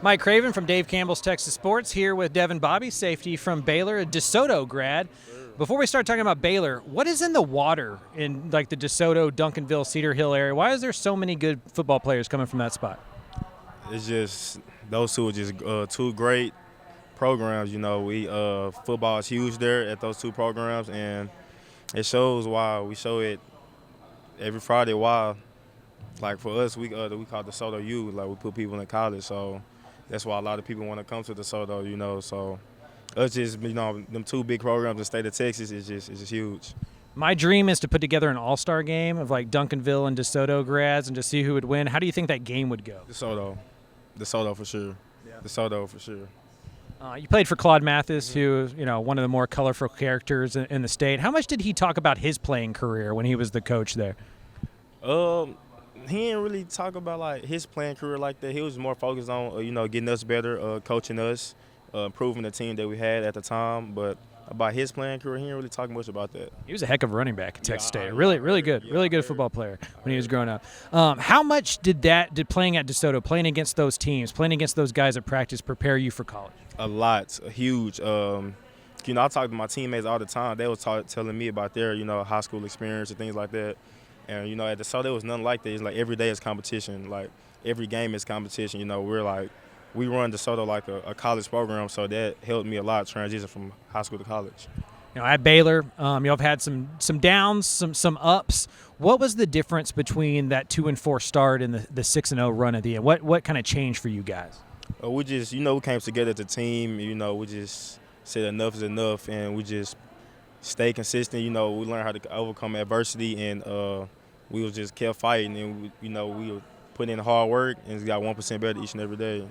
Mike Craven from Dave Campbell's Texas Sports here with Devyn Bobby, safety from Baylor, a DeSoto grad. Before we start talking about Baylor, what is in the water in like the DeSoto, Duncanville, Cedar Hill area? Why is there so many good football players coming from that spot? It's just those two are just two great programs. Football is huge there at those two programs, and it shows why we show it every Friday. Why, like for us, we call it DeSoto U. Like we put people in college, so that's why a lot of people want to come to DeSoto. So us just them two big programs in the state of Texas is just huge. My dream is to put together an all-star game of like Duncanville and DeSoto grads and to see who would win. How do you think that game would go? DeSoto for sure. Yeah. DeSoto for sure. You played for Claude Mathis, who one of the more colorful characters in the state. How much did he talk about his playing career when he was the coach there? He didn't really talk about like his playing career like that. He was more focused on getting us better, coaching us, improving the team that we had at the time. But about his playing career, he didn't really talk much about that. He was a heck of a running back at Texas State. Really good football player when he was growing up. How much did playing at DeSoto, playing against those teams, playing against those guys at practice prepare you for college? A lot, huge. I talk to my teammates all the time. They was telling me about their high school experience and things like that. And at DeSoto, it was nothing like that. It's like every day is competition. Like every game is competition. We run DeSoto like a college program, so that helped me a lot transition from high school to college. At Baylor, you've had some downs, some ups. What was the difference between that 2-4 start and the 6-0 run at the end? What kind of changed for you guys? We just we came together as a team. We just said enough is enough, and we just stay consistent. We learned how to overcome adversity, and we was just kept fighting, and we were putting in hard work, and got 1% better each and every day.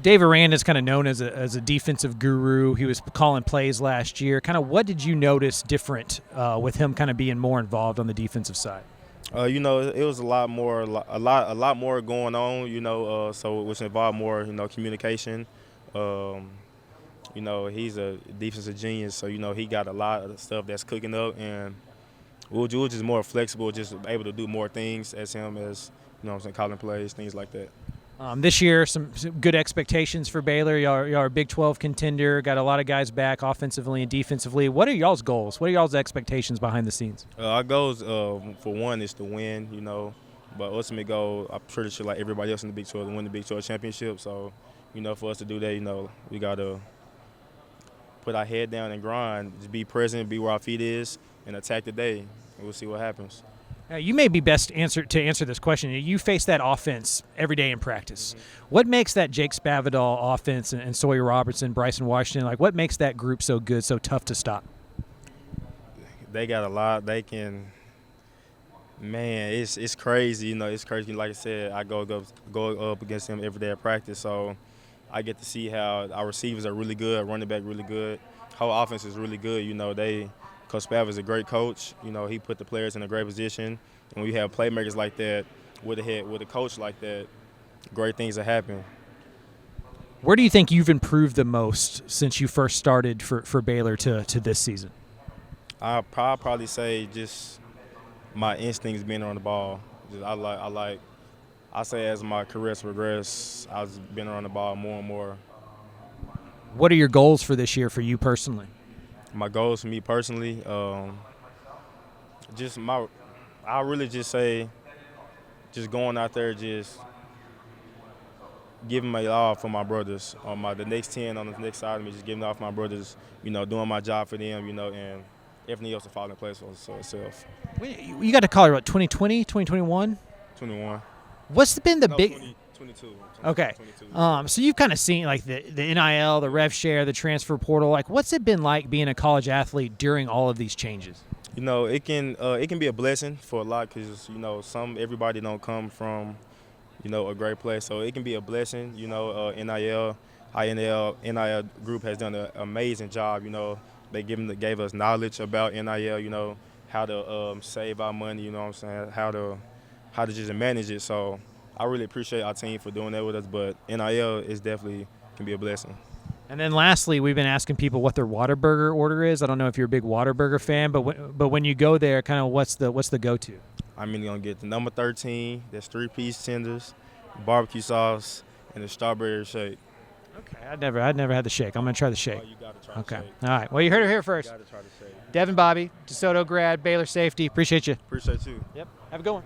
Dave Aranda is kind of known as a defensive guru. He was calling plays last year. Kind of what did you notice different with him kind of being more involved on the defensive side? It was a lot more going on. So which involved more communication. He's a defensive genius, so he got a lot of stuff that's cooking up, and we're just more flexible, just able to do more things as him as calling plays, things like that. This year, some good expectations for Baylor. Y'all are a Big 12 contender. Got a lot of guys back offensively and defensively. What are y'all's goals? What are y'all's expectations behind the scenes? Our goals, for one, is to win. But ultimate goal, I'm pretty sure like everybody else in the Big 12, to win the Big 12 championship. So, for us to do that, we gotta put our head down and grind. Just be present, be where our feet is, and attack the day. And we'll see what happens. You may be best to answer this question. You face that offense every day in practice. Mm-hmm. What makes that Jake Spavital offense and Sawyer Robertson, Bryson Washington, what makes that group so good, so tough to stop? They got a lot. They can – man, it's crazy. It's crazy. Like I said, I go up against them every day at practice, so I get to see how our receivers are really good, running back really good. Whole offense is really good. Coach Spav is a great coach. He put the players in a great position. And when you have playmakers like that, with a coach like that, great things will happen. Where do you think you've improved the most since you first started for Baylor to this season? I'll probably say just my instincts being on the ball. I say as my career has progressed, I've been around the ball more and more. What are your goals for this year for you personally? My goals for me personally, I really just say, just going out there, just giving my all for my brothers. The next 10 on the next side of me, just giving it all for my brothers. Doing my job for them. And everything else will fall in place for itself. You got to call it what, 2020, 2021? 21. What's been the big? 22. Okay. 22. So you've kind of seen like the NIL, the rev share, the transfer portal. Like, what's it been like being a college athlete during all of these changes? It can be a blessing for a lot because everybody don't come from a great place, so it can be a blessing. NIL group has done an amazing job. They gave us knowledge about NIL. How to save our money. How to just manage it. So I really appreciate our team for doing that with us, but NIL is definitely can be a blessing. And then lastly, we've been asking people what their Whataburger order is. I don't know if you're a big Whataburger fan, but when you go there, kind of what's the go-to? I'm going to get the number 13, that's 3-piece tenders, barbecue sauce, and the strawberry shake. Okay, I'd never had the shake. I'm gonna try the shake. Oh, you gotta try Okay. the shake. All right. Well, you heard it here first. You gotta try the shake. Devyn Bobby, DeSoto grad, Baylor safety. Appreciate you. Appreciate you. Yep. Have a good one.